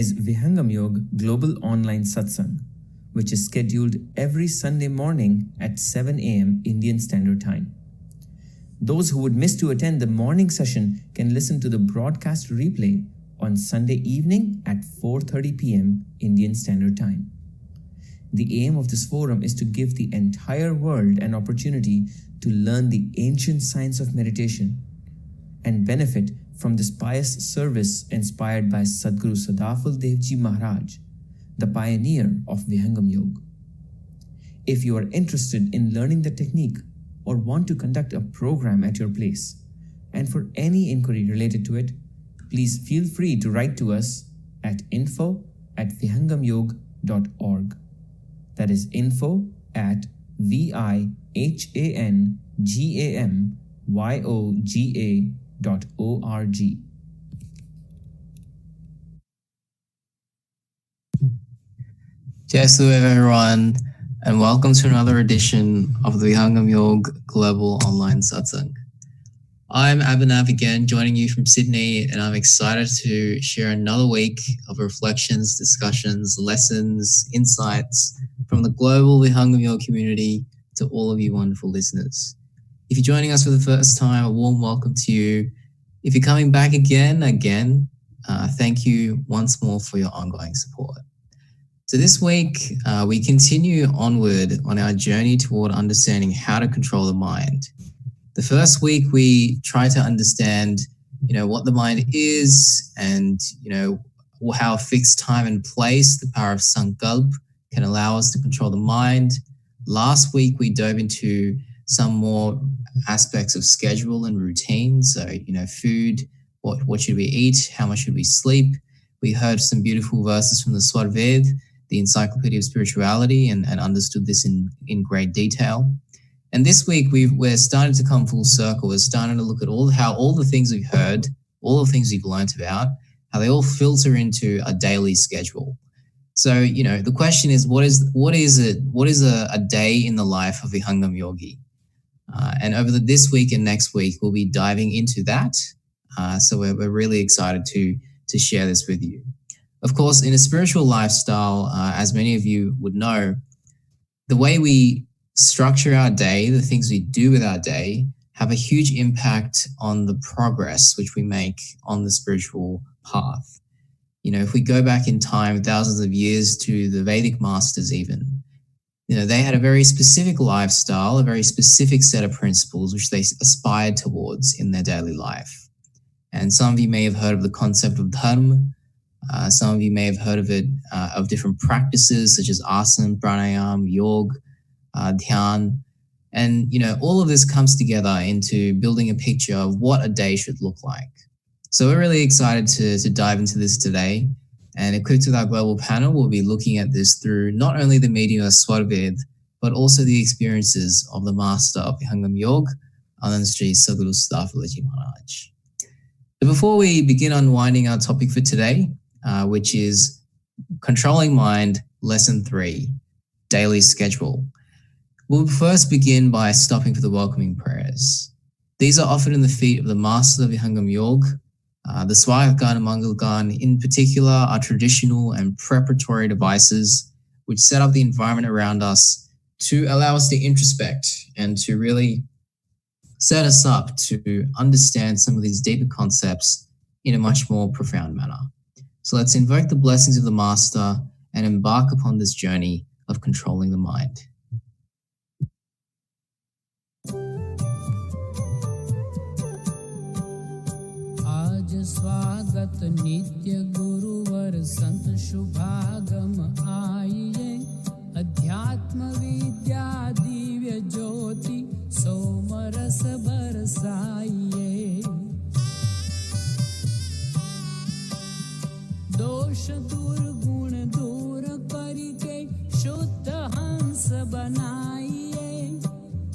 is Vihangam Yogi Global Online Satsang, which is scheduled every Sunday morning at 7 a.m. Indian Standard Time. Those who would miss to attend the morning session can listen to the broadcast replay on Sunday evening at 4:30 p.m. Indian Standard Time. The aim of this forum is to give the entire world an opportunity to learn the ancient science of meditation and benefit from this pious service inspired by Sadguru Sadafal Devji Maharaj, the pioneer of Vihangam Yogi. If you are interested in learning the technique or want to conduct a program at your place, and for any inquiry related to it, please feel free to write to us at info@vihangamyog.org. That is info@vihangamyoga.org. Yes, everyone, and welcome to another edition of the Vihangam Yogi Global Online Satsang. I'm Abhinav again, joining you from Sydney, and I'm excited to share another week of reflections, discussions, lessons, insights from the global Vihangam Yogi community to all of you wonderful listeners. If you're joining us for the first time, a warm welcome to you. If you're coming back again, thank you once more for your ongoing support. So this week, we continue onward on our journey toward understanding how to control the mind. The first week, we try to understand, what the mind is and, how fixed time and place, the power of Sankalp, can allow us to control the mind. Last week, we dove into some more aspects of schedule and routine. So, food, what should we eat? How much should we sleep? We heard some beautiful verses from the Swarved, the Encyclopedia of Spirituality, and understood this in great detail. And this week, we're starting to come full circle. We're starting to look at how all the things we've heard, all the things we've learned about, how they all filter into a daily schedule. So, the question is, what is a day in the life of Vihangam Yogi? And over this week and next week, we'll be diving into that. So we're really excited to share this with you. Of course, in a spiritual lifestyle, as many of you would know, the way we structure our day, the things we do with our day, have a huge impact on the progress which we make on the spiritual path. If we go back in time, thousands of years to the Vedic masters even, they had a very specific lifestyle, a very specific set of principles which they aspired towards in their daily life. And some of you may have heard of the concept of Dharma. Some of you may have heard of it, of different practices such as asana, pranayama, yoga, dhyan. And, all of this comes together into building a picture of what a day should look like. So we're really excited to dive into this today. And equipped with our global panel, we'll be looking at this through not only the medium of Swarved, but also the experiences of the master of Vihangam Yogi, Anand Sri Sadguru Sadafal Devji Maharaj. So before we begin unwinding our topic for today, which is Controlling Mind, Lesson 3, Daily Schedule, we'll first begin by stopping for the welcoming prayers. These are offered in the feet of the master of Vihangam Yogi. The Swagat and Mangal in particular are traditional and preparatory devices which set up the environment around us to allow us to introspect and to really set us up to understand some of these deeper concepts in a much more profound manner. So let's invoke the blessings of the Master and embark upon this journey of controlling the mind. आज स्वागत नित्य गुरुवर संत शुभागम आइए, अध्यात्म विद्या दिव्य ज्योति सोमरस बरसाइए। दोष दुर्गुण दूर करके शुद्ध हंस बनाइए,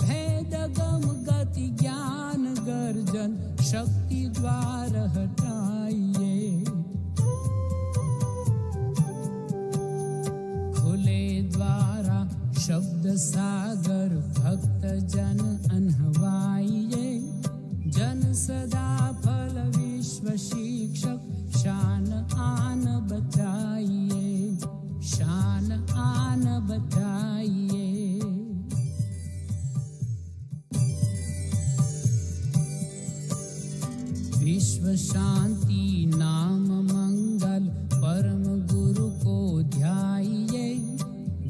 भेद गम गति ज्ञान गर्जन शक्ति द्वार हटाइए। खुले द्वारा शब्द सागर भक्त जन अनहवाइए, जन सदा फल विश्व शिक्षक शान आन बचा शांति नाम मंगल परम गुरु को ध्याइए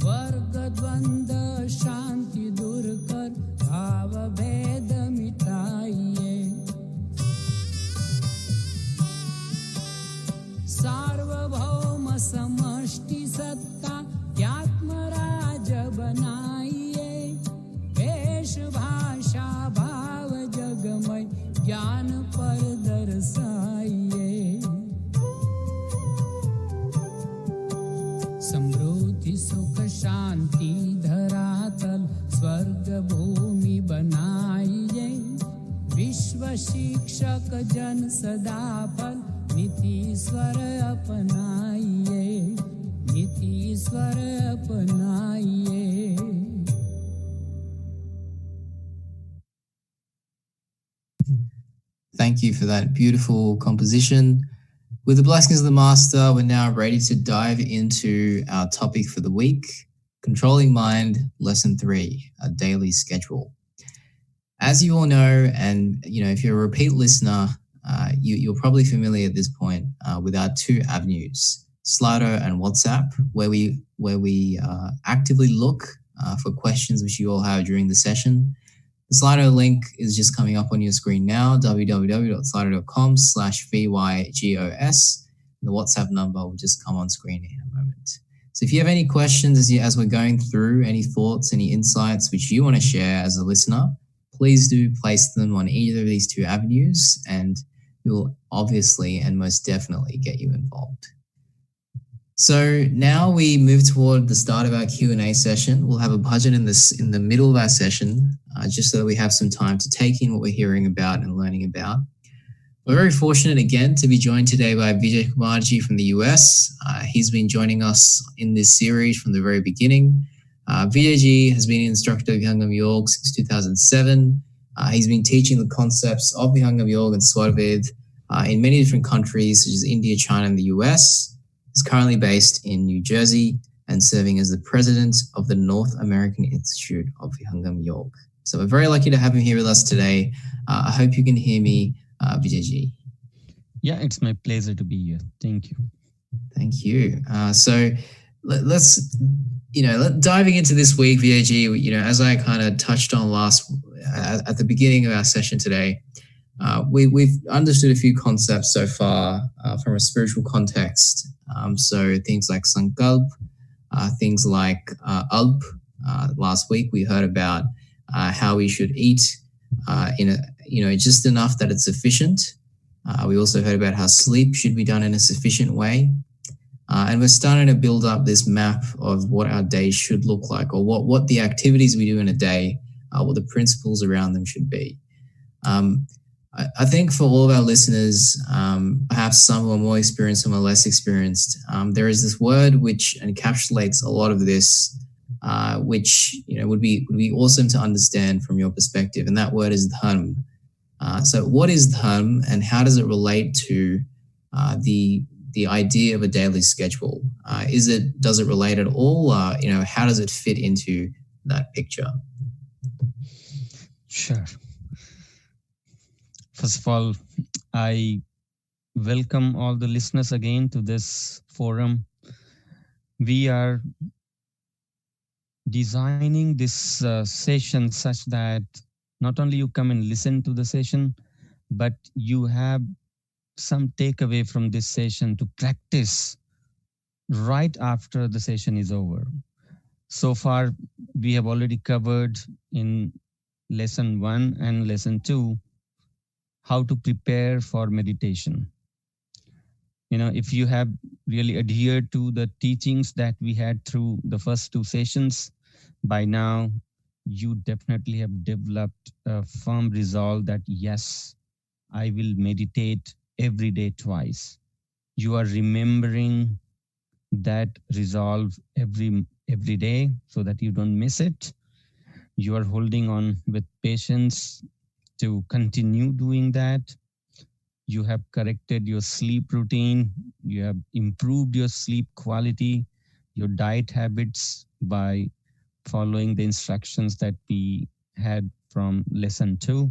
वर्ग द्वंद्व शांति दूर कर भाव भेद मिटाइए सार्वभौम समष्टि सत्ता आत्मराज बनाइए वेश भाषा भाव जगमय ज्ञान पर दर्शाइए समृद्धि सुख शांति धरातल स्वर्ग भूमि बनाइए विश्व शिक्षक जन सदा फल नीति स्वर अपनाइए नीति स्वर अपनाइए Thank you for that beautiful composition. With the blessings of the Master, we're now ready to dive into our topic for the week, Controlling Mind, Lesson 3, a daily schedule. As you all know, and if you're a repeat listener, you're probably familiar at this point with our two avenues, Slido and WhatsApp, where we actively look for questions which you all have during the session. The Slido link is just coming up on your screen now, www.slido.com/VYGOS. The WhatsApp number will just come on screen in a moment. So if you have any questions as we're going through, any thoughts, any insights which you want to share as a listener, please do place them on either of these two avenues and we will obviously and most definitely get you involved. So now we move toward the start of our Q&A session. We'll have a bhajan in the middle of our session, just so that we have some time to take in what we're hearing about and learning about. We're very fortunate again to be joined today by Vijay Kumarji from the US. He's been joining us in this series from the very beginning. Vijay has been an instructor of Vihangam Yogi since 2007. He's been teaching the concepts of Vihangam Yogi and Swarved in many different countries, such as India, China, and the US. He's currently based in New Jersey and serving as the president of the North American Institute of Vihangam Yogi. So we're very lucky to have him here with us today. I hope you can hear me, Vijayji. Yeah, it's my pleasure to be here. Thank you. Thank you. So let's diving into this week, Vijayji, as I kind of touched on at the beginning of our session today, we've understood a few concepts so far from a spiritual context. So things like sankalp, things like alp. Last week we heard about how we should eat just enough that it's sufficient. We also heard about how sleep should be done in a sufficient way. And we're starting to build up this map of what our day should look like, or what the activities we do in a day, what the principles around them should be. I think for all of our listeners, perhaps some who are more experienced, some are less experienced, there is this word which encapsulates a lot of this, which would be awesome to understand from your perspective, and that word is dharma. So what is dharma, and how does it relate to the idea of a daily schedule? Does it relate at all? How does it fit into that picture? Sure. First of all, I welcome all the listeners again to this forum. We are designing this session such that not only you come and listen to the session, but you have some takeaway from this session to practice right after the session is over. So far, we have already covered in lesson 1 and lesson 2 how to prepare for meditation. If you have really adhered to the teachings that we had through the first 2 sessions, by now you definitely have developed a firm resolve that yes, I will meditate every day twice. You are remembering that resolve every day so that you don't miss it. You are holding on with patience to continue doing that. You have corrected your sleep routine. You have improved your sleep quality, your diet habits by following the instructions that we had from lesson 2.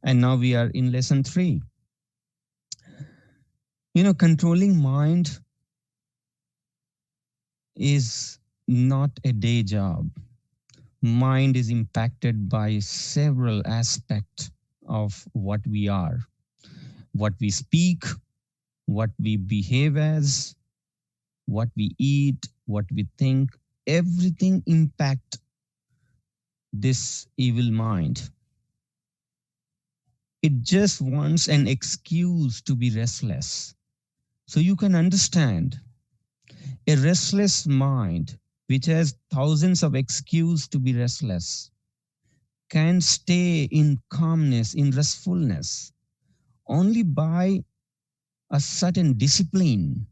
And now we are in lesson 3. Controlling mind is not a day job. Mind is impacted by several aspects of what we are, what we speak, what we behave as, what we eat, what we think. Everything impact this evil mind. It just wants an excuse to be restless. So you can understand a restless mind, which has thousands of excuses to be restless, can stay in calmness, in restfulness, only by a certain discipline,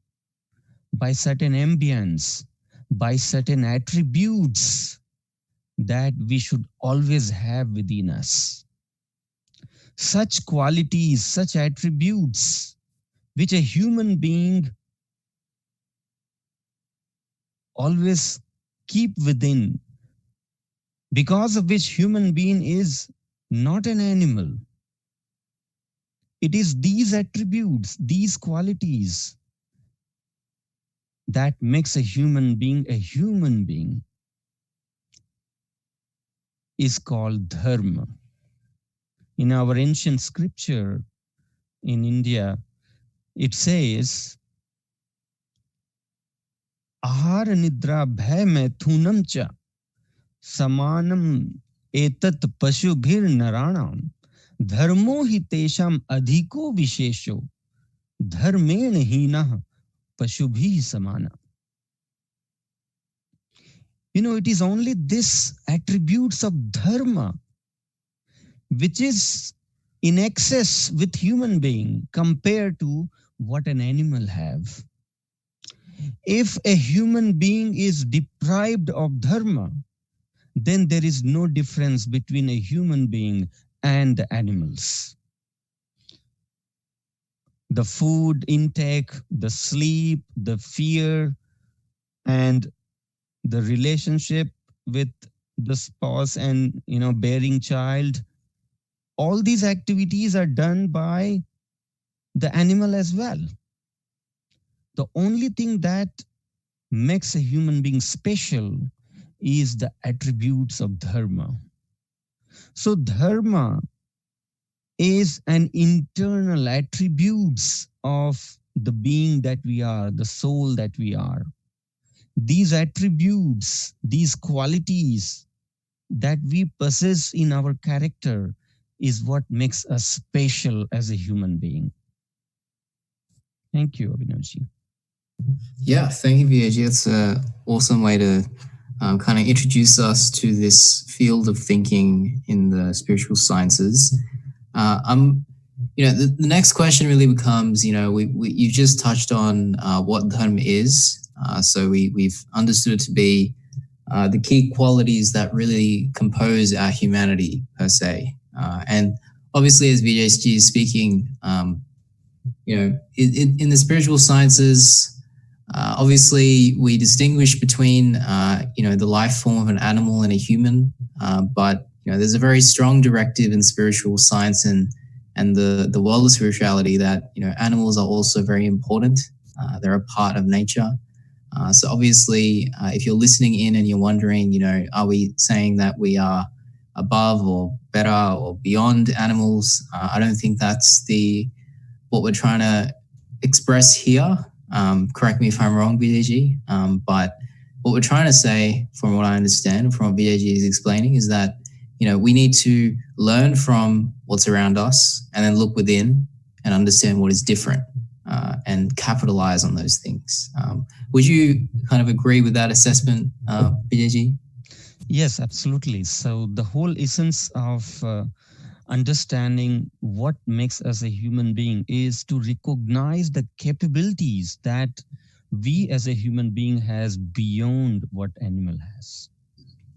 by certain ambience, by certain attributes that we should always have within us. Such qualities, such attributes, which a human being always keep within, because of which human being is not an animal. It is these attributes, these qualities that makes a human being a human being, is called dharma. In our ancient scripture in India, it says, ahara nidra bhay maithunam cha samanam etat pashubhir naranam dharmo hi tesham adhiko vishesho dharmen hinah pashubhi samana. It is only this attributes of dharma which is in excess with human being compared to what an animal have. If a human being is deprived of dharma, then there is no difference between a human being and the animals. The food intake, the sleep, the fear, and the relationship with the spouse and bearing child, all these activities are done by the animal as well. The only thing that makes a human being special is the attributes of dharma. So dharma is an internal attributes of the being that we are, the soul that we are. These attributes, these qualities that we possess in our character is what makes us special as a human being. Thank you, Abhinavji. Yeah, thank you, Vijay. It's an awesome way to kind of introduce us to this field of thinking in the spiritual sciences. The next question really becomes, you've just touched on what dharma is. So we've understood it to be the key qualities that really compose our humanity per se. And obviously, as Vijay is speaking, in the spiritual sciences, obviously we distinguish between, the life form of an animal and a human, but there's a very strong directive in spiritual science and the world of spirituality that animals are also very important. They're a part of nature. So obviously, if you're listening in and you're wondering, are we saying that we are above or better or beyond animals? I don't think that's what we're trying to express here. Correct me if I'm wrong, BJG. But what we're trying to say, from what I understand, from what BJG is explaining, is that we need to learn from what's around us and then look within and understand what is different and capitalize on those things. Would you kind of agree with that assessment, BJG? Yes, absolutely. So the whole essence of understanding what makes us a human being is to recognize the capabilities that we as a human being has beyond what animal has.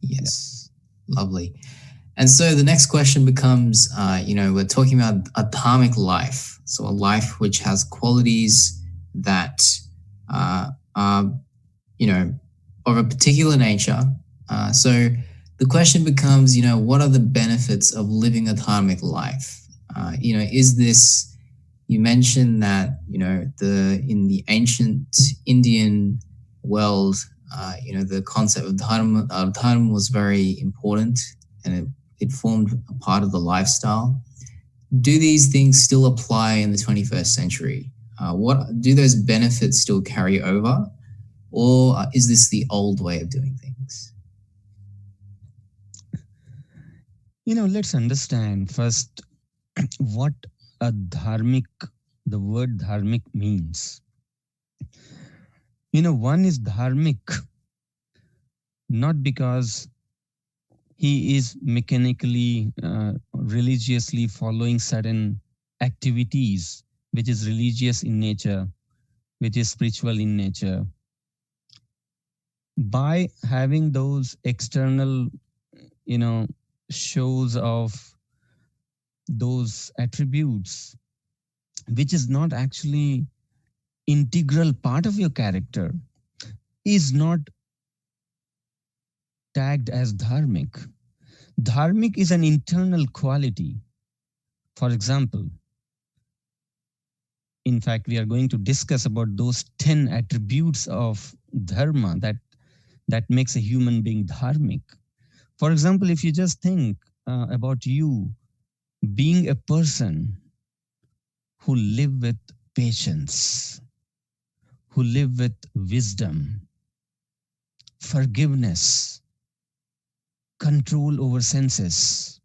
Yes, lovely. And so the next question becomes, we're talking about a dharmic life. So a life which has qualities that are, of a particular nature. So the question becomes, what are the benefits of living a dharmic life? Is this, you mentioned that in the ancient Indian world, the concept of dharma was very important, and it formed a part of the lifestyle. Do these things still apply in the 21st century? What do those benefits still carry over, or is this the old way of doing things? Let's understand first what the word dharmic means. One is dharmic not because he is mechanically, religiously following certain activities, which is religious in nature, which is spiritual in nature. By having those external, shows of those attributes, which is not actually integral part of your character, is not tagged as dharmic. Dharmic is an internal quality. For example, in fact, we are going to discuss about those 10 attributes of dharma that makes a human being dharmic. For example, if you just think about you being a person who live with patience, who live with wisdom, forgiveness, control over senses,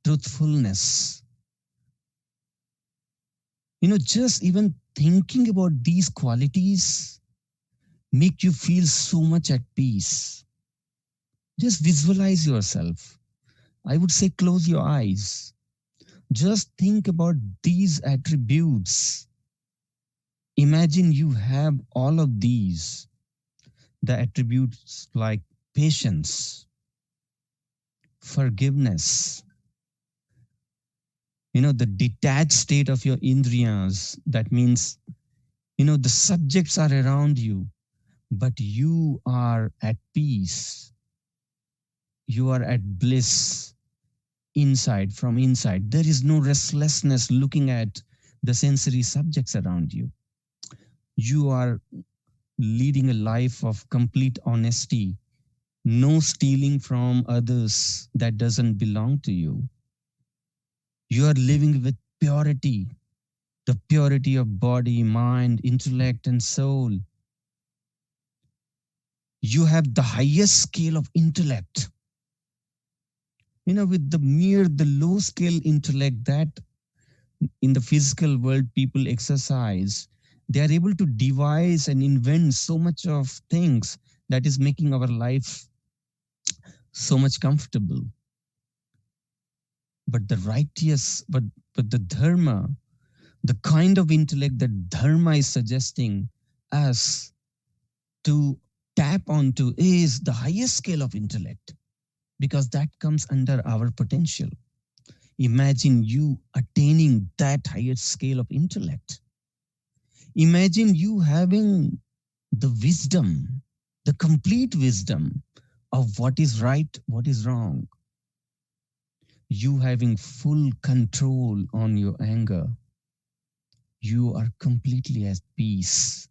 truthfulness. Just even thinking about these qualities make you feel so much at peace. Just visualize yourself. I would say close your eyes. Just think about these attributes. Imagine you have all of these. The attributes like patience, forgiveness, the detached state of your indriyas. That means, the subjects are around you, but you are at peace. You are at bliss inside, from inside. There is no restlessness looking at the sensory subjects around you. You are leading a life of complete honesty, no stealing from others that doesn't belong to you. You are living with purity, the purity of body, mind, intellect, and soul. You have the highest scale of intellect. With the low scale intellect that in the physical world people exercise, they are able to devise and invent so much of things that is making our life so much comfortable. But the dharma, the kind of intellect that dharma is suggesting us to tap onto is the highest scale of intellect, because that comes under our potential. Imagine you attaining that highest scale of intellect. Imagine you having the wisdom, the complete wisdom of what is right, what is wrong. You having full control on your anger. You are completely at peace.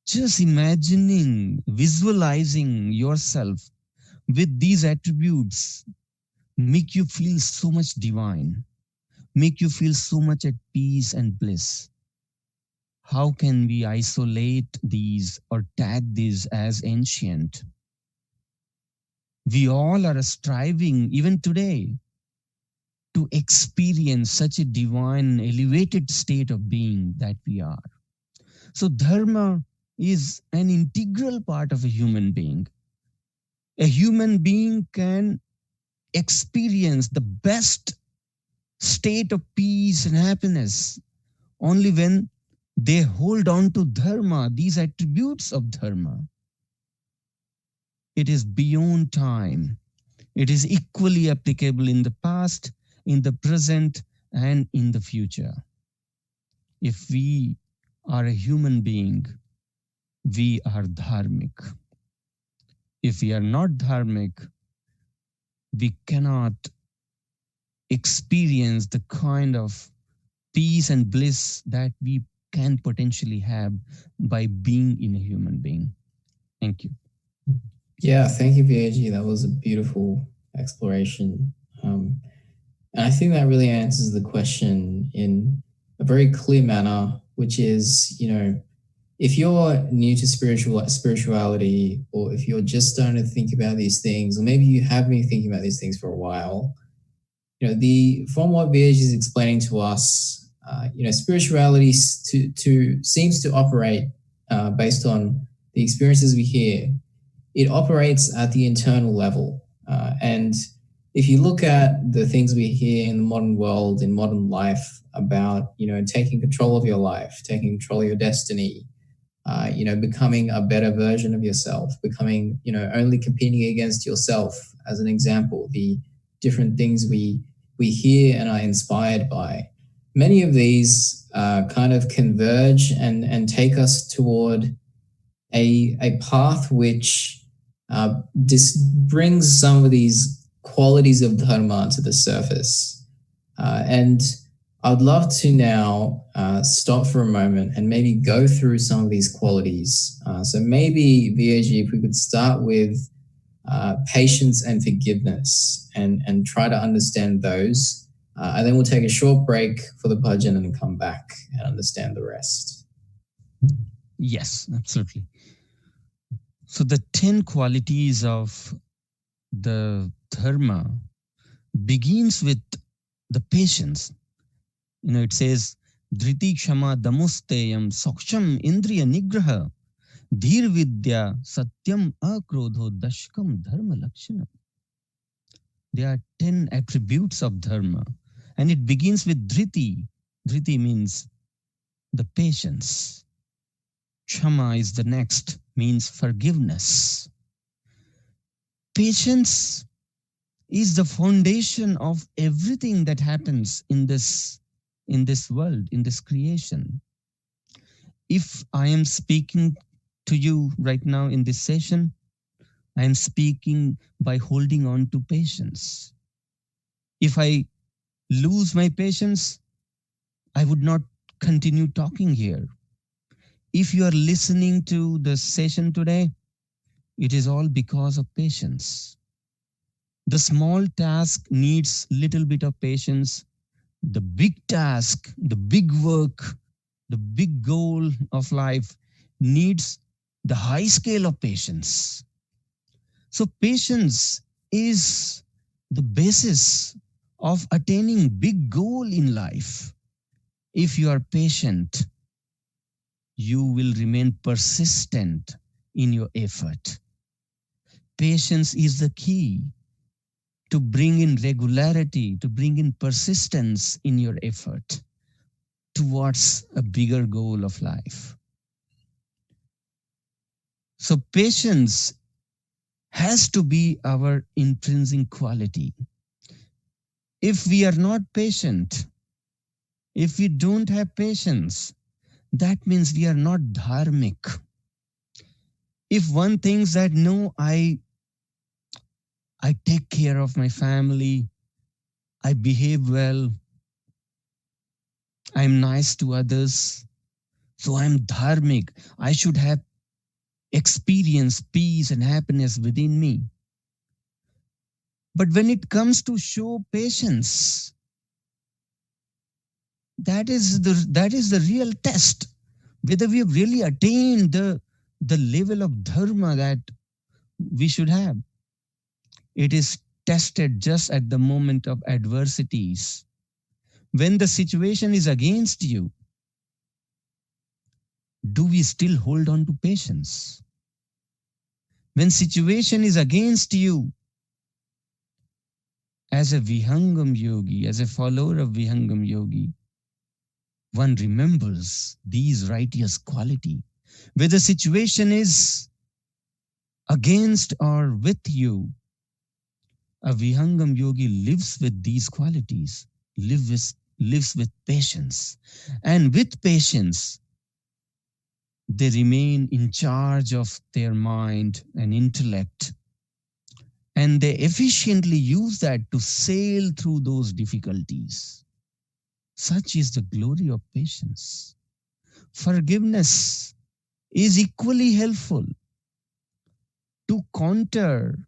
Just imagining, visualizing yourself with these attributes make you feel so much divine, make you feel so much at peace and bliss. How can we isolate these or tag these as ancient? We all are striving, even today, to experience such a divine, elevated state of being that we are. So, dharma is an integral part of a human being. A human being can experience the best state of peace and happiness only when they hold on to dharma, these attributes of dharma. It is beyond time. It is equally applicable in the past, in the present, and in the future. If we are a human being, we are dharmic. If we are not dharmic, we cannot experience the kind of peace and bliss that we can potentially have by being in a human being. Thank you. Yeah, thank you, Vijay. That was a beautiful exploration. And I think that really answers the question in a very clear manner, which is, if you're new to spirituality, or if you're just starting to think about these things, or maybe you have been thinking about these things for a while, from what Vijay is explaining to us, spirituality seems to operate based on the experiences we hear. It operates at the internal level. And if you look at the things we hear in the modern world, in modern life about, taking control of your life, taking control of your destiny, becoming a better version of yourself, becoming, only competing against yourself, as an example, the different things we hear and are inspired by. Many of these kind of converge and take us toward a path which brings some of these qualities of Dharma to the surface. And I'd love to now stop for a moment and maybe go through some of these qualities. So maybe, Vijay, if we could start with patience and forgiveness and try to understand those. And then we'll take a short break for the bhajan and come back and understand the rest. Yes, absolutely. So the 10 qualities of the Dharma begins with the patience. It says, Dhriti Kshama Damusteyam Saksham Indriya Nigraha Dhir Vidya Satyam Akrodho Dashkam Dharma Lakshana. There are 10 attributes of Dharma, and it begins with Dhriti. Dhriti means the patience. Kshama is the next, means forgiveness. Patience is the foundation of everything that happens in this world, in this creation. If I am speaking to you right now in this session, I am speaking by holding on to patience. If I lose my patience, I would not continue talking here. If you are listening to the session today, it is all because of patience. The small task needs little bit of patience. The big task, the big work, the big goal of life needs the high scale of patience. So patience is the basis of attaining big goal in life. If you are patient, you will remain persistent in your effort. Patience is the key to bring in regularity, to bring in persistence in your effort towards a bigger goal of life. So patience has to be our intrinsic quality. If we are not patient, if we don't have patience, that means we are not dharmic. If one thinks that, no, I take care of my family, I behave well, I'm nice to others, so I'm dharmic, I should have experience peace and happiness within me. But when it comes to show patience, that is the real test, whether we have really attained the level of dharma that we should have. It is tested just at the moment of adversities. When the situation is against you, do we still hold on to patience? When situation is against you, as a Vihangam Yogi, as a follower of Vihangam Yogi, one remembers these righteous quality. Whether the situation is against or with you, a Vihangam Yogi lives with these qualities, lives with patience. And with patience, they remain in charge of their mind and intellect. And they efficiently use that to sail through those difficulties. Such is the glory of patience. Forgiveness is equally helpful to counter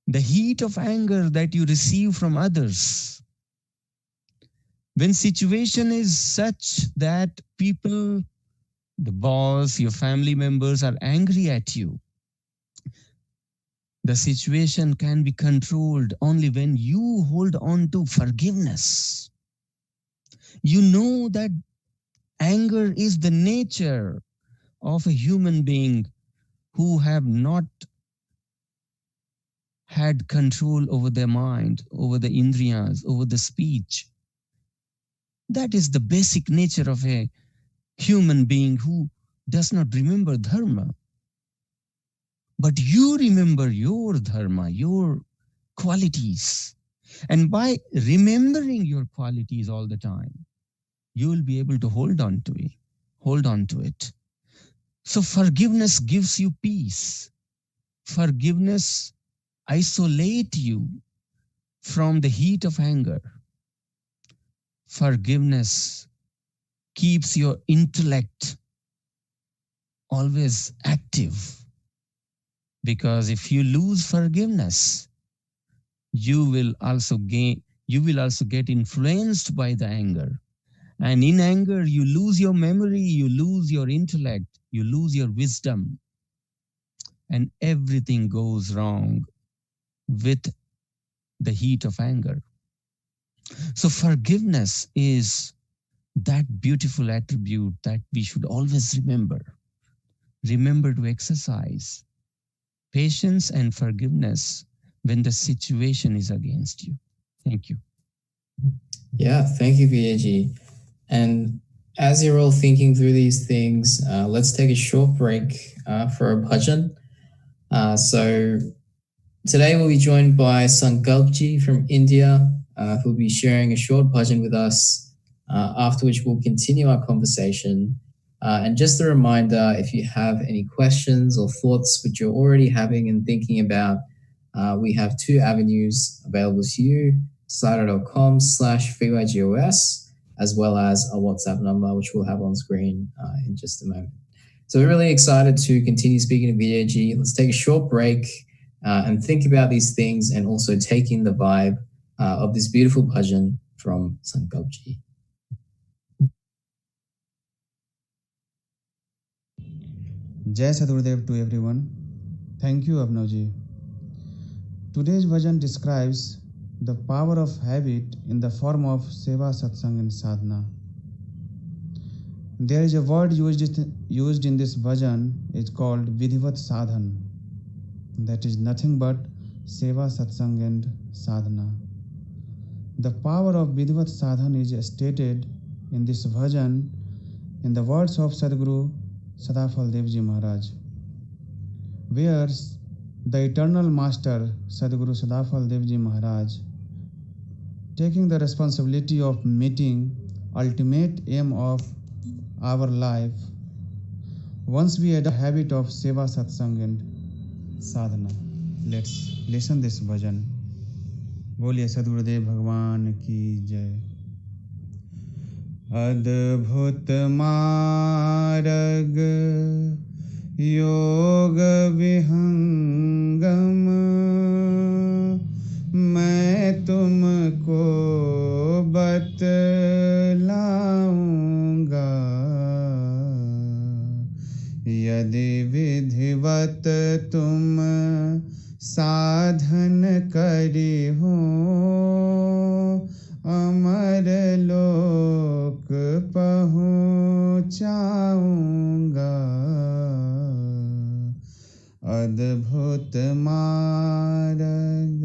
the heat of anger that you receive from others. When situation is such that people, the boss, your family members are angry at you, the situation can be controlled only when you hold on to forgiveness. You know that anger is the nature of a human being who have not had control over their mind, over the indriyas, over the speech. That is the basic nature of a human being who does not remember dharma. But you remember your dharma, your qualities. And by remembering your qualities all the time, you will be able to hold on to it. Hold on to it. So forgiveness gives you peace. Forgiveness isolates you from the heat of anger. Forgiveness keeps your intellect always active. Because if you lose forgiveness, you will also get influenced by the anger. And in anger, you lose your memory, you lose your intellect, you lose your wisdom, and everything goes wrong with the heat of anger. So forgiveness is that beautiful attribute that we should always remember. Remember to exercise patience and forgiveness when the situation is against you. Thank you. Yeah, thank you, Vijay. And as you're all thinking through these things, let's take a short break for a bhajan. So today we'll be joined by Sankalpji from India, who'll be sharing a short bhajan with us, after which we'll continue our conversation. And just a reminder, if you have any questions or thoughts which you're already having and thinking about, we have two avenues available to you, slido.com/VYGOS, as well as a WhatsApp number, which we'll have on screen in just a moment. So we're really excited to continue speaking to Vijay. Let's take a short break and think about these things and also take in the vibe of this beautiful bhajan from Sankalpji. Jai Sadgurudev to everyone. Thank you, Abnavji. Today's bhajan describes the power of habit in the form of seva, satsang and sadhana. There is a word used in this bhajan, it's called vidhivat sadhan. That is nothing but seva, satsang and sadhana. The power of vidhivat sadhan is stated in this bhajan in the words of Sadguru Sadafal Devji Maharaj, where the eternal master Sadguru Sadafal Devji Maharaj, taking the responsibility of meeting ultimate aim of our life, once we had a habit of seva, satsang and sadhana. Let's listen this bhajan. बोलिए सद्गुरुदेव भगवान की जय. अद्भुत मार्ग योग विहंगम मैं तुमको बतलाऊंगा. यदि विधिवत तुम साधन करी हो अमर लोक पहुँचाऊंगा. अद्भुत मार्ग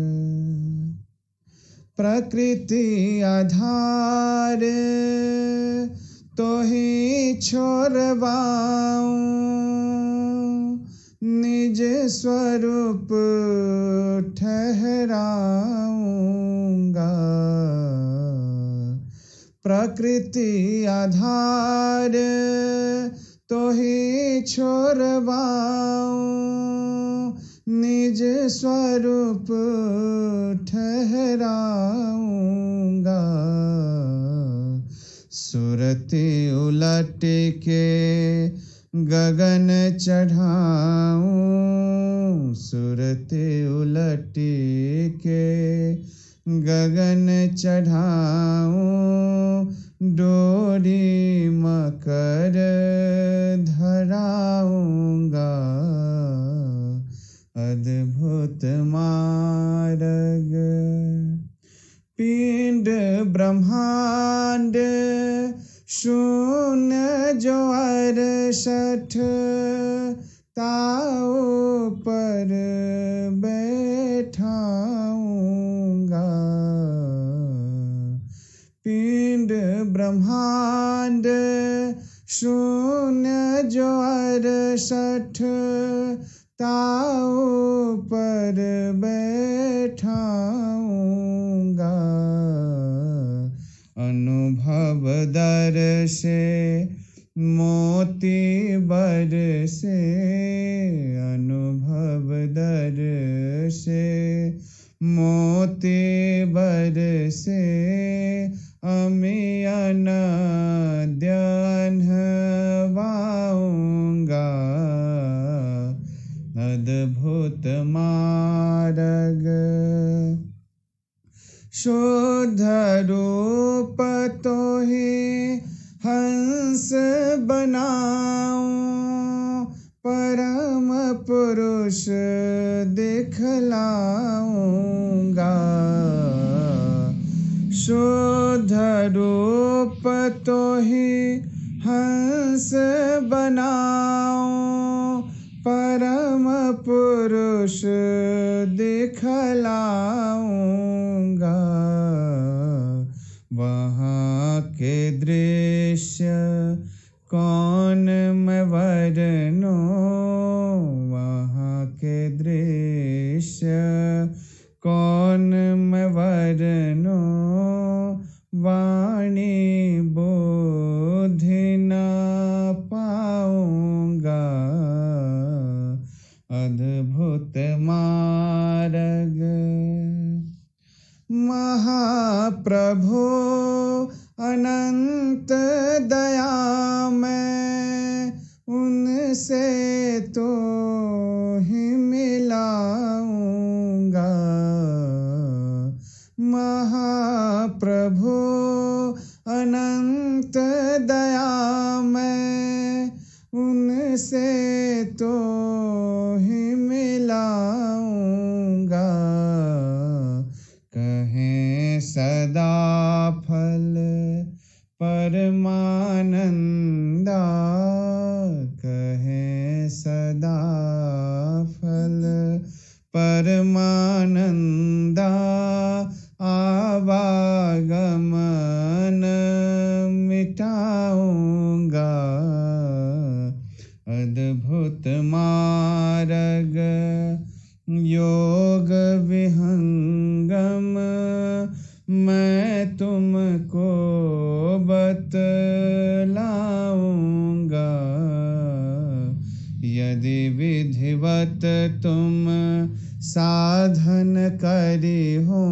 प्रकृति आधार तो ही छोड़वाऊं निज स्वरूप ठहराऊंगा. प्रकृति आधार तो ही छोड़वाऊं निज स्वरूप ठहराऊंगा. सुरते उलट के गगन चढ़ाऊं, सुरते उलट के गगन चढ़ाऊं, डोरी मकर धराऊंगा, अद्भुत मार्ग। पिंड ब्रह्मांड शून्य जो 68 ताऊ पर बैठाऊंगा, पिंड ब्रह्मांड शून्य जो 68 ताऊ पर बैठाऊंगा, अनुभव दर से मोती बर से, अनुभव दर से मोती बर से, अमियन द्यन्हवाऊंगा, अद्भुत मार्ग। शुद्ध रूप तो ही हंस बनाऊं, परम पुरुष दिखलाऊंगा, शुद्ध रूप तो ही हंस बनाऊं, परम पुरुष दिखलाऊंगा, वहाँ के दृश्य कौन मैं वर्णूं, वहाँ के दृश्य कौन मैं वर्णूं, वाणी बुद्धि न पाऊंगा, अद्भुत मार्ग। महाप्रभु अनंत दया में उनसे तो ही मिलाऊंगा, महाप्रभु अनंत दया में उनसे तो ही मिलाऊंगा, कहें सदा फल परमानंदा, कहें सदा फल परमानंदा, आवागमन मिटाऊंगा, अद्भुत मार्ग। योग विहंगम मैं तुमको बतलाऊंगा, यदि विधिवत तुम साधन करी हो,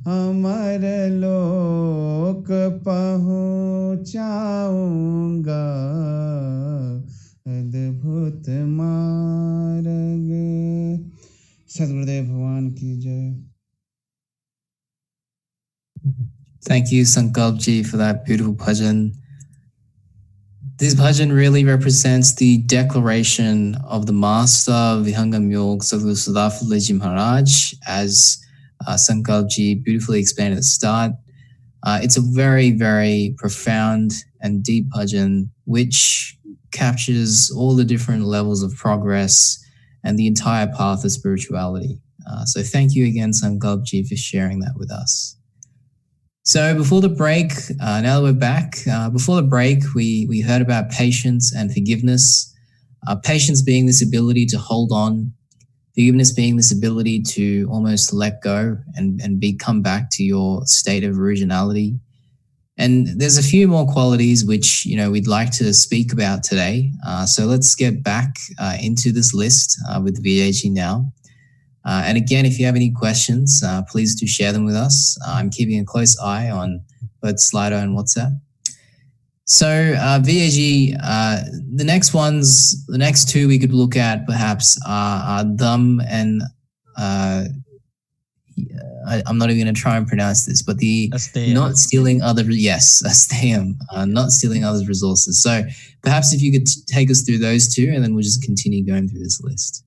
अमर लोक पहुँचाऊंगा, अद्भुत मार्ग। सद्गुरुदेव भगवान की जय। Thank you, Sankalpji, for that beautiful bhajan. This bhajan really represents the declaration of the master Vihangam Yogi, Sadhguru Siddhartha Maharaj, as Sankalpji beautifully explained at the start. It's a very, very profound and deep bhajan, which captures all the different levels of progress and the entire path of spirituality. So thank you again, Sankalpji, for sharing that with us. So before the break, now that we're back, before the break, we heard about patience and forgiveness. Patience being this ability to hold on, forgiveness being this ability to almost let go and come back to your state of originality. And there's a few more qualities which, we'd like to speak about today. So let's get back into this list with Vijay now. And again, if you have any questions, please do share them with us. I'm keeping a close eye on both Slido and WhatsApp. So VAG, the next two we could look at perhaps are Dham and I'm not even going to try and pronounce this, but the Asteyam. not stealing other, yes, Asteyam, not stealing others' resources. So perhaps if you could take us through those two, and then we'll just continue going through this list.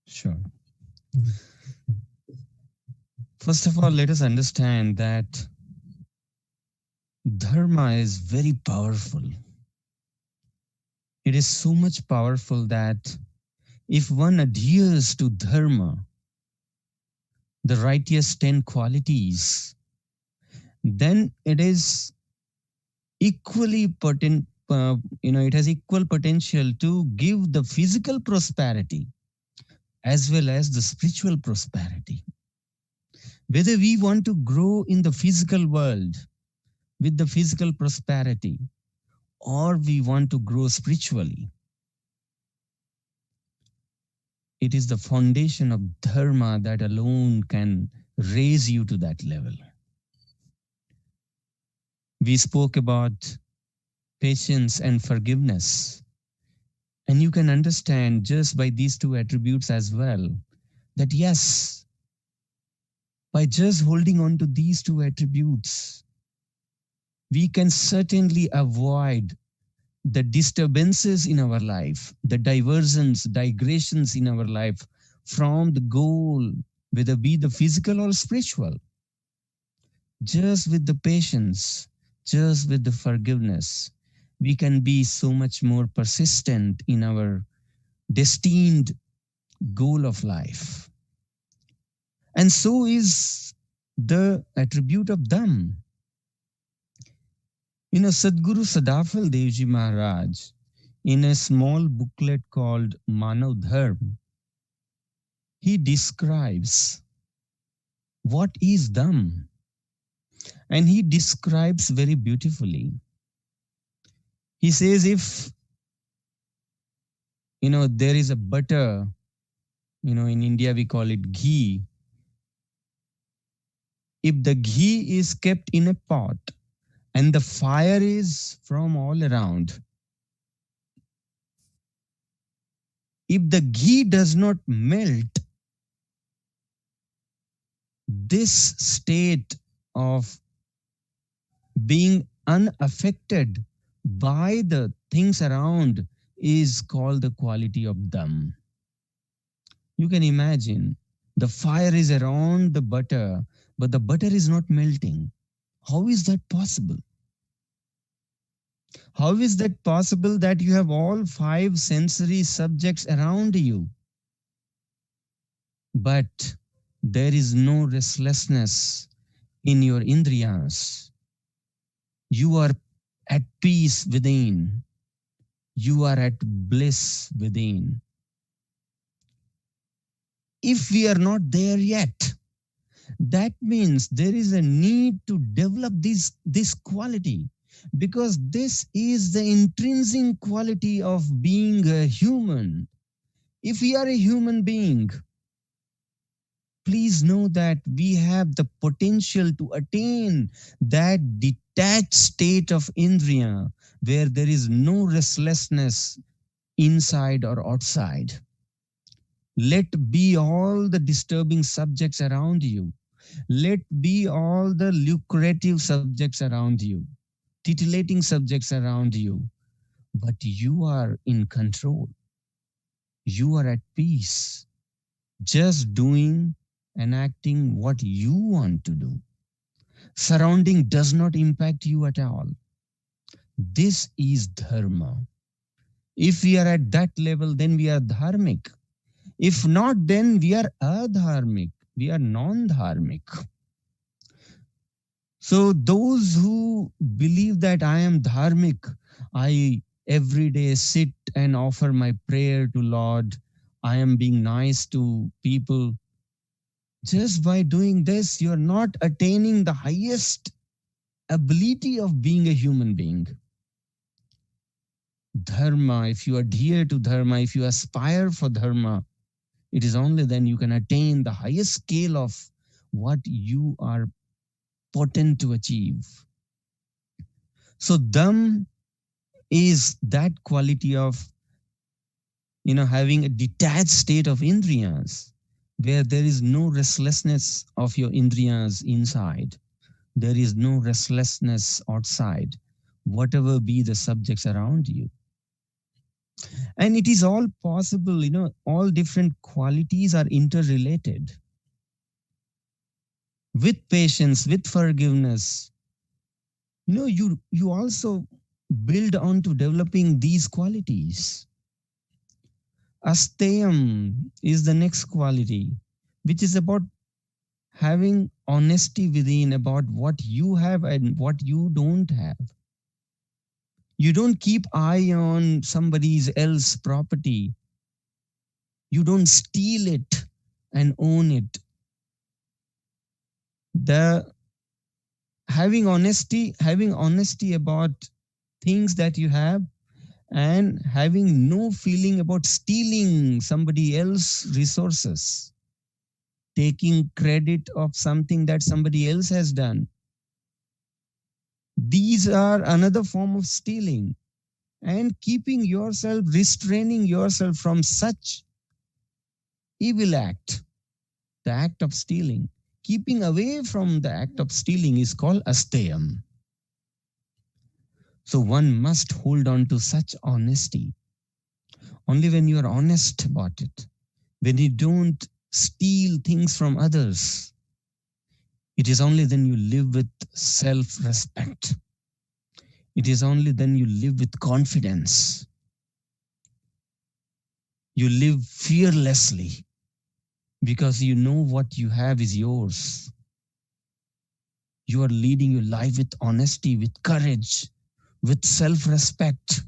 Sure. First of all, let us understand that Dharma is very powerful. It is so much powerful that if one adheres to Dharma, the righteous 10 qualities, then it is equally potent, it has equal potential to give the physical prosperity as well as the spiritual prosperity. Whether we want to grow in the physical world with the physical prosperity, or we want to grow spiritually, it is the foundation of Dharma that alone can raise you to that level. We spoke about patience and forgiveness. And you can understand just by these two attributes as well, that yes, by just holding on to these two attributes, we can certainly avoid the disturbances in our life, the diversions, digressions in our life from the goal, whether be the physical or spiritual. Just with the patience, just with the forgiveness, we can be so much more persistent in our destined goal of life. And so is the attribute of Dham. Sadguru Sadafal Devji Maharaj, in a small booklet called Manav Dharma, he describes what is Dham. And he describes very beautifully. He says if, there is a butter, in India we call it ghee. If the ghee is kept in a pot and the fire is from all around, if the ghee does not melt, this state of being unaffected by the things around is called the quality of Dham. You can imagine the fire is around the butter, but the butter is not melting. How is that possible? How is that possible that you have all 5 sensory subjects around you, but there is no restlessness in your indriyas? You are at peace within. You are at bliss within. If we are not there yet, that means there is a need to develop this quality, because this is the intrinsic quality of being a human. If we are a human being, please know that we have the potential to attain that detached state of indriya where there is no restlessness inside or outside. Let be all the disturbing subjects around you. Let be all the lucrative subjects around you, titillating subjects around you. But you are in control. You are at peace, just doing and acting what you want to do. Surrounding does not impact you at all. This is Dharma. If we are at that level, then we are dharmic. If not, then we are adharmic. We are non-dharmic. So those who believe that I am dharmic, I every day sit and offer my prayer to Lord, I am being nice to people. Just by doing this, you are not attaining the highest ability of being a human being. Dharma, if you adhere to Dharma, if you aspire for Dharma, it is only then you can attain the highest scale of what you are potent to achieve. So Dham is that quality of, having a detached state of indriyas, where there is no restlessness of your indriyas inside. There is no restlessness outside, whatever be the subjects around you. And it is all possible, all different qualities are interrelated. With patience, with forgiveness, you also build on to developing these qualities. Asteyam is the next quality, which is about having honesty within about what you have and what you don't have. You don't keep eye on somebody else's property. You don't steal it and own it. The having honesty about things that you have, and having no feeling about stealing somebody else's resources, taking credit of something that somebody else has done. These are another form of stealing, and restraining yourself from such evil act, the act of stealing. Keeping away from the act of stealing is called asteyam. So one must hold on to such honesty. Only when you are honest about it, when you don't steal things from others, it is only then you live with self-respect. It is only then you live with confidence. You live fearlessly because you know what you have is yours. You are leading your life with honesty, with courage, with self-respect.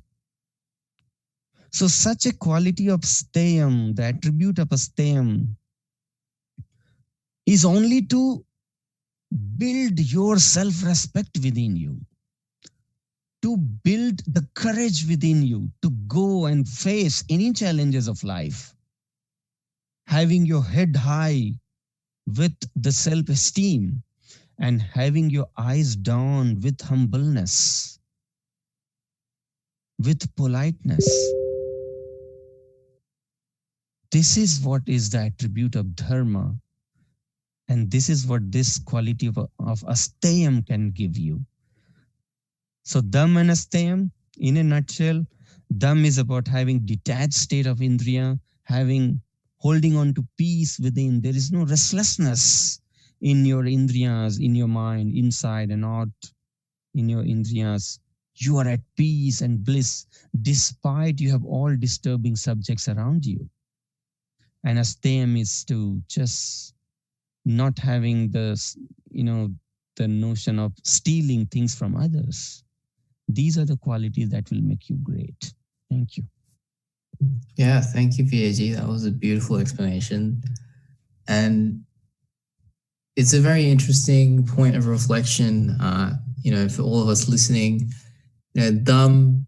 So such a quality of steyam, the attribute of a steyam, is only to build your self-respect within you, to build the courage within you to go and face any challenges of life, having your head high with the self-esteem and having your eyes down with humbleness, with politeness. This is what is the attribute of dharma. And this is what this quality of asteyam can give you. So dham and asteyam, in a nutshell, dham is about having detached state of indriya, holding on to peace within. There is no restlessness in your indriyas, in your mind, inside and out in your indriyas. You are at peace and bliss, despite you have all disturbing subjects around you. And asteyam is to just not having the notion of stealing things from others. These are the qualities that will make you great. Thank you. Yeah, thank you, Vijay. That was a beautiful explanation. And it's a very interesting point of reflection, for all of us listening. Dham,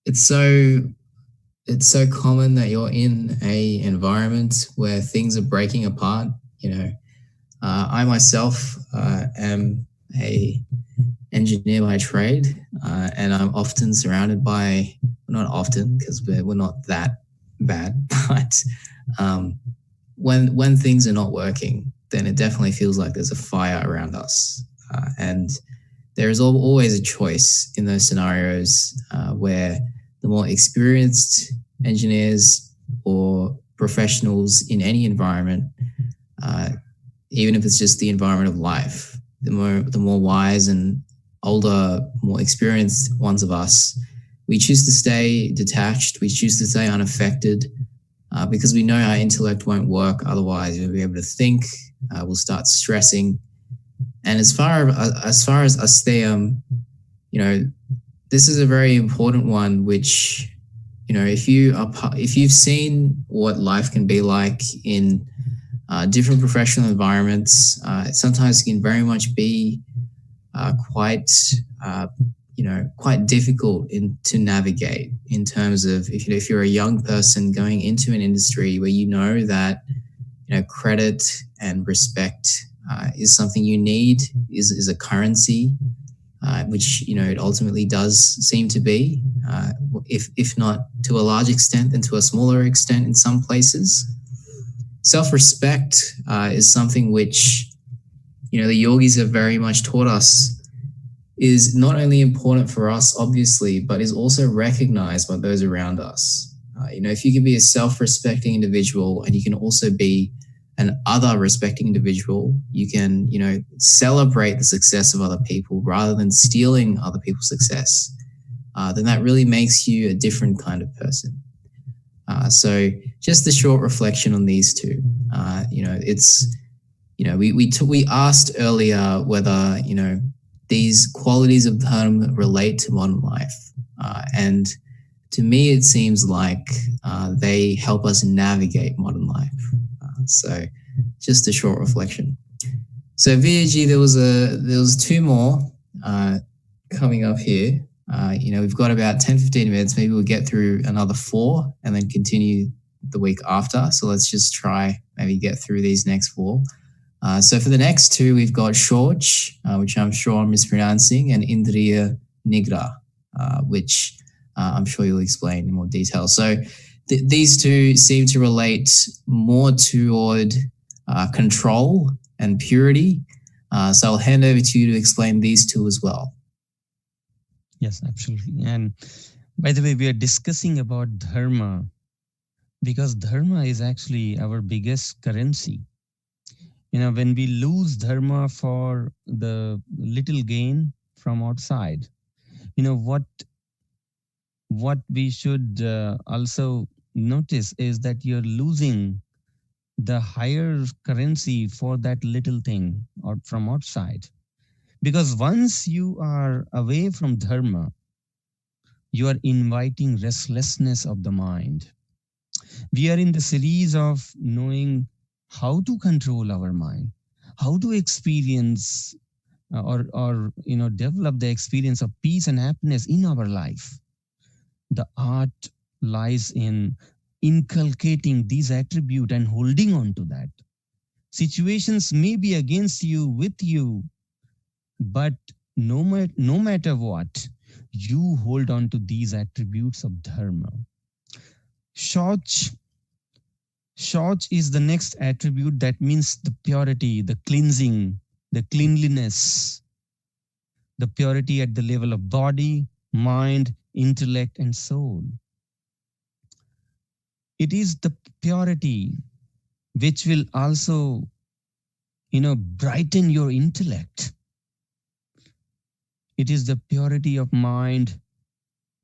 it's so common that you're in a environment where things are breaking apart. I myself am a engineer by trade, and I'm often surrounded by, not often because we're not that bad, but when things are not working, then it definitely feels like there's a fire around us. And there is always a choice in those scenarios where the more experienced engineers or professionals in any environment, even if it's just the environment of life, the more wise and older, more experienced ones of us, we choose to stay detached. We choose to stay unaffected because we know our intellect won't work. Otherwise, we'll be able to think. We'll start stressing. And as far as asteyam, this is a very important one. Which, if you've seen what life can be like in different professional environments, sometimes it can very much be quite difficult to navigate in terms of if you're a young person going into an industry where that credit and respect is something you need, is a currency, which it ultimately does seem to be, if not to a large extent, then to a smaller extent in some places. Self-respect is something which the yogis have very much taught us is not only important for us, obviously, but is also recognized by those around us. If you can be a self-respecting individual and you can also be an other respecting individual, you can, celebrate the success of other people rather than stealing other people's success, then that really makes you a different kind of person. So just a short reflection on these two. We asked earlier whether, these qualities of Dharma relate to modern life. And to me, it seems like they help us navigate modern life. So just a short reflection. So Vijay, there was two more coming up here. We've got about 10, 15 minutes. Maybe we'll get through another 4 and then continue the week after. So let's just try maybe get through these next 4. So for the next 2, we've got Shorj, which I'm sure I'm mispronouncing, and Indriya Nigra, which I'm sure you'll explain in more detail. So these two seem to relate more toward control and purity. So I'll hand over to you to explain these two as well. Yes, absolutely. And by the way, we are discussing about Dharma because Dharma is actually our biggest currency. When we lose Dharma for the little gain from outside, what we should also notice is that you're losing the higher currency for that little thing or from outside. Because once you are away from Dharma, you are inviting restlessness of the mind. We are in the series of knowing how to control our mind, how to experience or develop the experience of peace and happiness in our life. The art lies in inculcating these attributes and holding on to that. Situations may be against you, with you, but no matter what, you hold on to these attributes of Dharma. Shauch is the next attribute, that means the purity, the cleansing, the cleanliness, the purity at the level of body, mind, intellect, and soul. It is the purity which will also, brighten your intellect. It is the purity of mind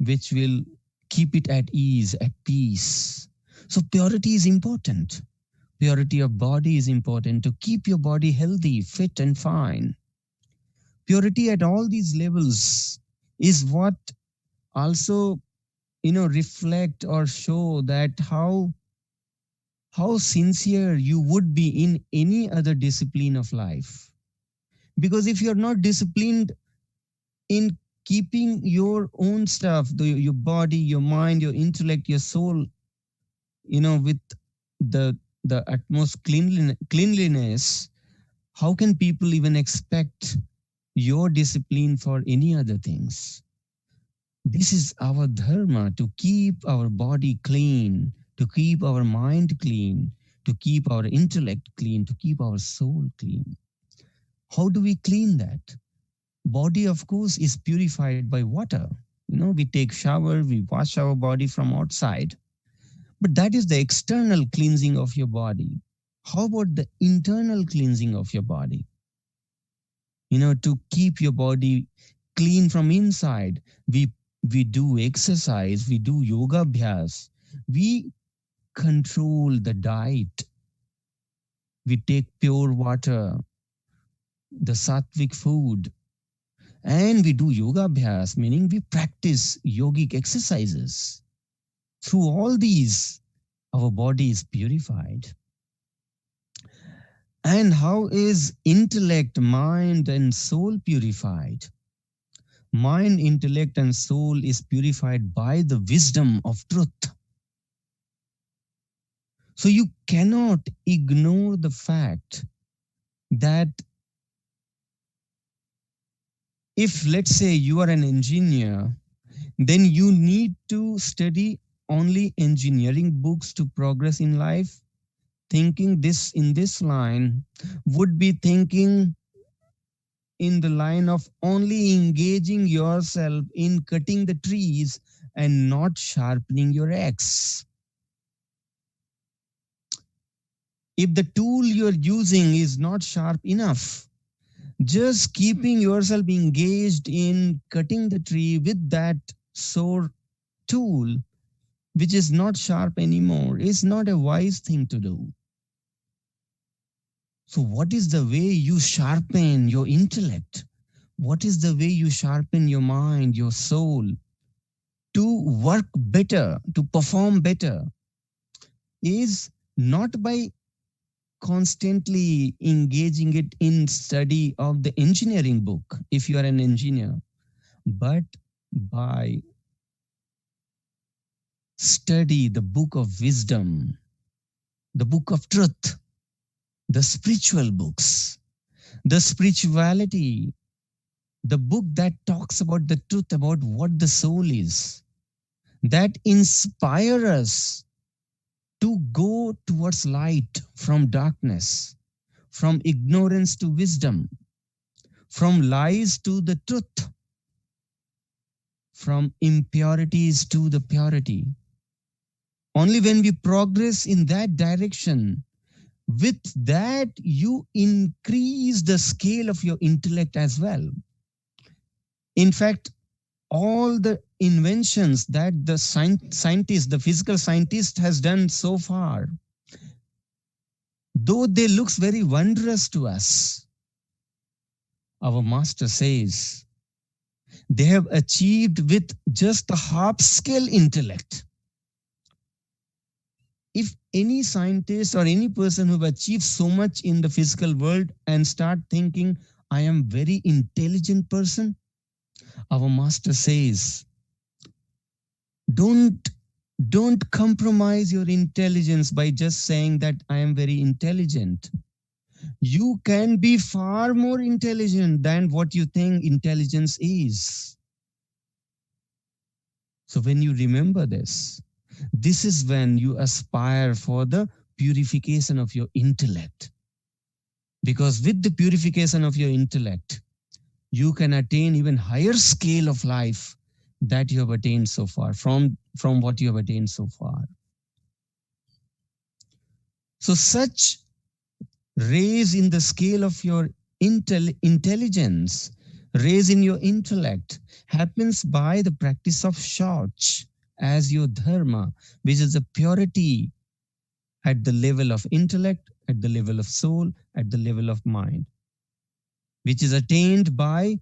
which will keep it at ease, at peace. So purity is important. Purity of body is important to keep your body healthy, fit, and fine. Purity at all these levels is what also, reflect or show that how sincere you would be in any other discipline of life. Because if you're not disciplined in keeping your own stuff, your body, your mind, your intellect, your soul, with the utmost cleanliness, how can people even expect your discipline for any other things? This is our dharma, to keep our body clean, to keep our mind clean, to keep our intellect clean, to keep our soul clean. How do we clean that? Body, of course, is purified by water. We take shower, we wash our body from outside. But that is the external cleansing of your body. How about the internal cleansing of your body? To keep your body clean from inside, we do exercise, we do yoga abhyas, we control the diet, we take pure water, the sattvic food, and we do yoga abhyas, meaning we practice yogic exercises. Through all these, our body is purified. And how is intellect, mind, and soul purified? Mind, intellect, and soul is purified by the wisdom of truth. So you cannot ignore the fact that if, let's say, you are an engineer, then you need to study only engineering books to progress in life. Thinking this in this line would be thinking in the line of only engaging yourself in cutting the trees and not sharpening your axe. If the tool you're using is not sharp enough, just keeping yourself engaged in cutting the tree with that sore tool, which is not sharp anymore, is not a wise thing to do. So, what is the way you sharpen your intellect? What is the way you sharpen your mind, your soul to work better, to perform better? Is not by constantly engaging it in study of the engineering book, if you are an engineer, but by study the book of wisdom, the book of truth, the spiritual books, the spirituality, the book that talks about the truth about what the soul is, that inspire us to go towards light from darkness, from ignorance to wisdom, from lies to the truth, from impurities to the purity. Only when we progress in that direction, with that, you increase the scale of your intellect as well. In fact, all the inventions that the scientist, the physical scientist has done so far, though they looks very wondrous to us, our master says they have achieved with just the half scale intellect. If any scientist or any person who achieves so much in the physical world and start thinking, I am very intelligent person, our master says, don't compromise your intelligence by just saying that I am very intelligent. You can be far more intelligent than what you think intelligence is. So when you remember this is when you aspire for the purification of your intellect. Because with the purification of your intellect, you can attain even higher scale of life that you have attained so far, from what you have attained so far. So such raise in the scale of your intelligence, raise in your intellect, happens by the practice of shauch as your dharma, which is the purity at the level of intellect, at the level of soul, at the level of mind, which is attained by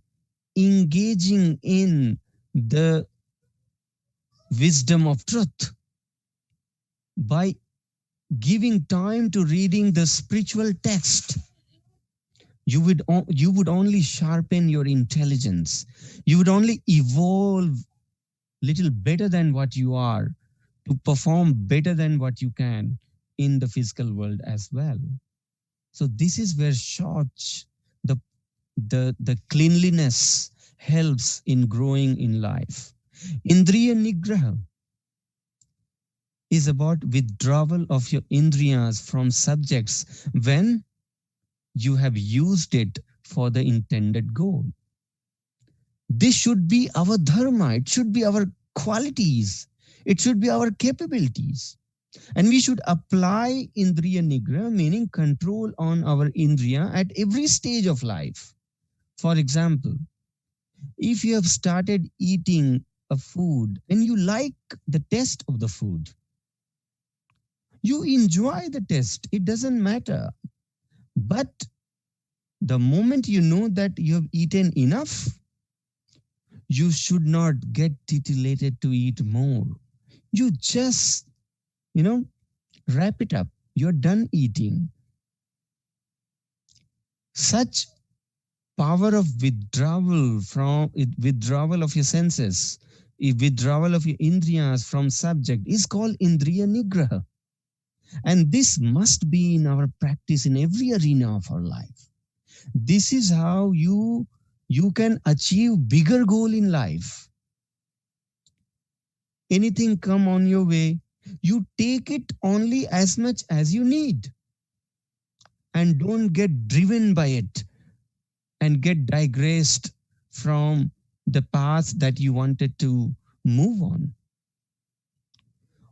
engaging in the wisdom of truth, by giving time to reading the spiritual text. You would only sharpen your intelligence. You would only evolve little better than what you are, to perform better than what you can in the physical world as well. So this is where shauch, the cleanliness, helps in growing in life. Indriya nigraha is about withdrawal of your indriyas from subjects when you have used it for the intended goal. This should be our dharma. It should be our qualities. It should be our capabilities. And we should apply indriya nigraha, meaning control on our indriya at every stage of life. For example, if you have started eating a food and you like the taste of the food, you enjoy the taste, it doesn't matter. But the moment you know that you have eaten enough, you should not get titillated to eat more. You just, wrap it up. You're done eating. Such power of withdrawal of your senses, withdrawal of your indriyas from subject is called indriya nigraha. And this must be in our practice in every arena of our life. This is how you can achieve bigger goal in life. Anything come on your way, you take it only as much as you need, and don't get driven by it and get digressed from the path that you wanted to move on.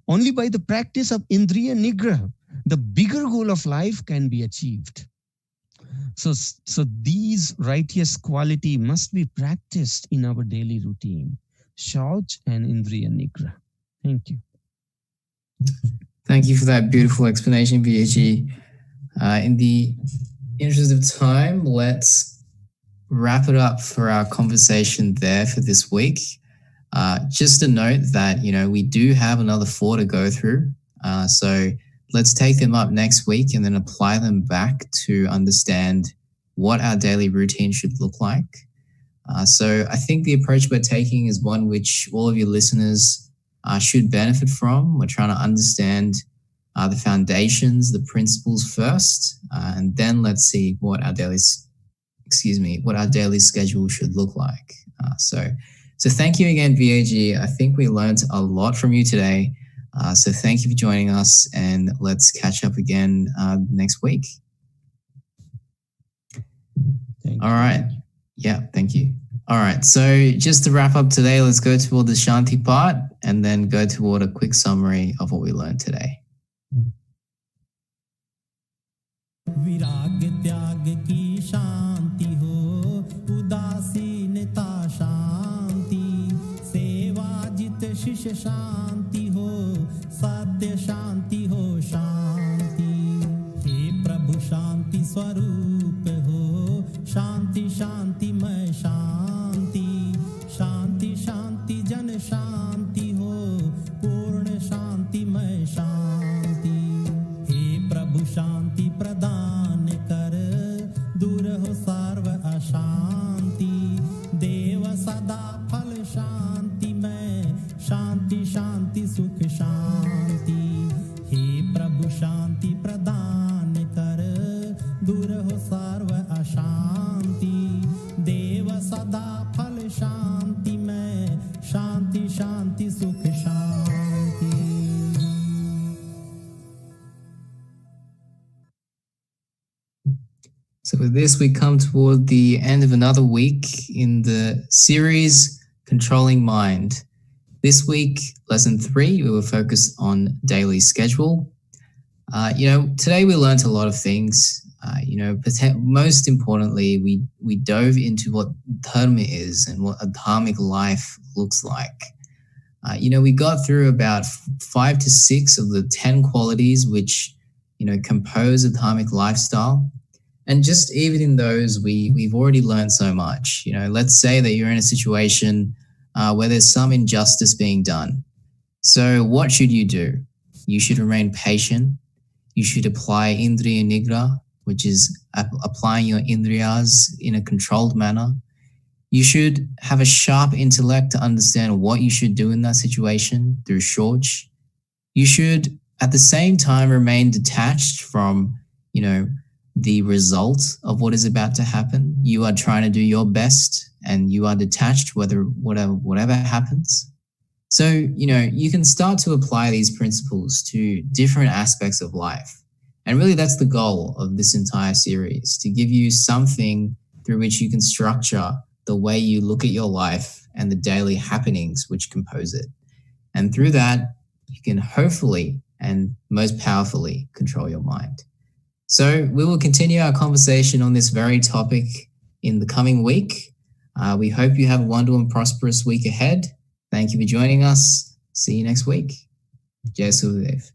Only by the practice of Indriya Nigraha, the bigger goal of life can be achieved. So these righteous quality must be practiced in our daily routine. Shauch and Indriya Nigraha. Thank you. Thank you for that beautiful explanation, Vijay. In the interest of time, let's wrap it up for our conversation there for this week. Just a note that, we do have another 4 to go through. So let's take them up next week and then apply them back to understand what our daily routine should look like. So I think the approach we're taking is one which all of your listeners should benefit from. We're trying to understand the foundations, the principles first, and then let's see what our daily schedule should look like. So thank you again, VAG. I think we learned a lot from you today. So thank you for joining us, and let's catch up again next week. All right. Yeah, thank you. All right. So just to wrap up today, let's go toward the Shanti part and then go toward a quick summary of what we learned today. विराग त्याग की शांति हो, उदासीनता शांति, सेवा जित शिष्य शांति हो, सत्य शांति हो शांति। हे प्रभु शांति स्वरूप हो, शांति शांतिमय शांति, शांति शांति जन शांति हो, पूर्ण शांतिमय शांति। हे प्रभु शांति प्रदान कर, दूर हो सर्व अशांति, देव सदा फल शांति में, शांति शांति सुख शांति। हे प्रभु शांति प्रदान कर, दूर हो सर्व अशांति, देव सदा फल शांति में, शांति शांति सुख शांति। So with this, we come toward the end of another week in the series Controlling Mind. This week, lesson 3, we were focused on daily schedule. Today we learned a lot of things. Most importantly, we dove into what Dharma is and what a dharmic life looks like. We got through about 5 to 6 of the 10 qualities which, compose a dharmic lifestyle. And just even in those, we've already learned so much. Let's say that you're in a situation where there's some injustice being done. So what should you do? You should remain patient. You should apply Indriya Nigraha, which is applying your Indriyas in a controlled manner. You should have a sharp intellect to understand what you should do in that situation through Shauch. You should, at the same time, remain detached from, the result of what is about to happen. You are trying to do your best and you are detached whatever happens. So, you can start to apply these principles to different aspects of life. And really that's the goal of this entire series, to give you something through which you can structure the way you look at your life and the daily happenings which compose it. And through that, you can hopefully and most powerfully control your mind. So we will continue our conversation on this very topic in the coming week. We hope you have a wonderful and prosperous week ahead. Thank you for joining us. See you next week. Jai Sukhdev.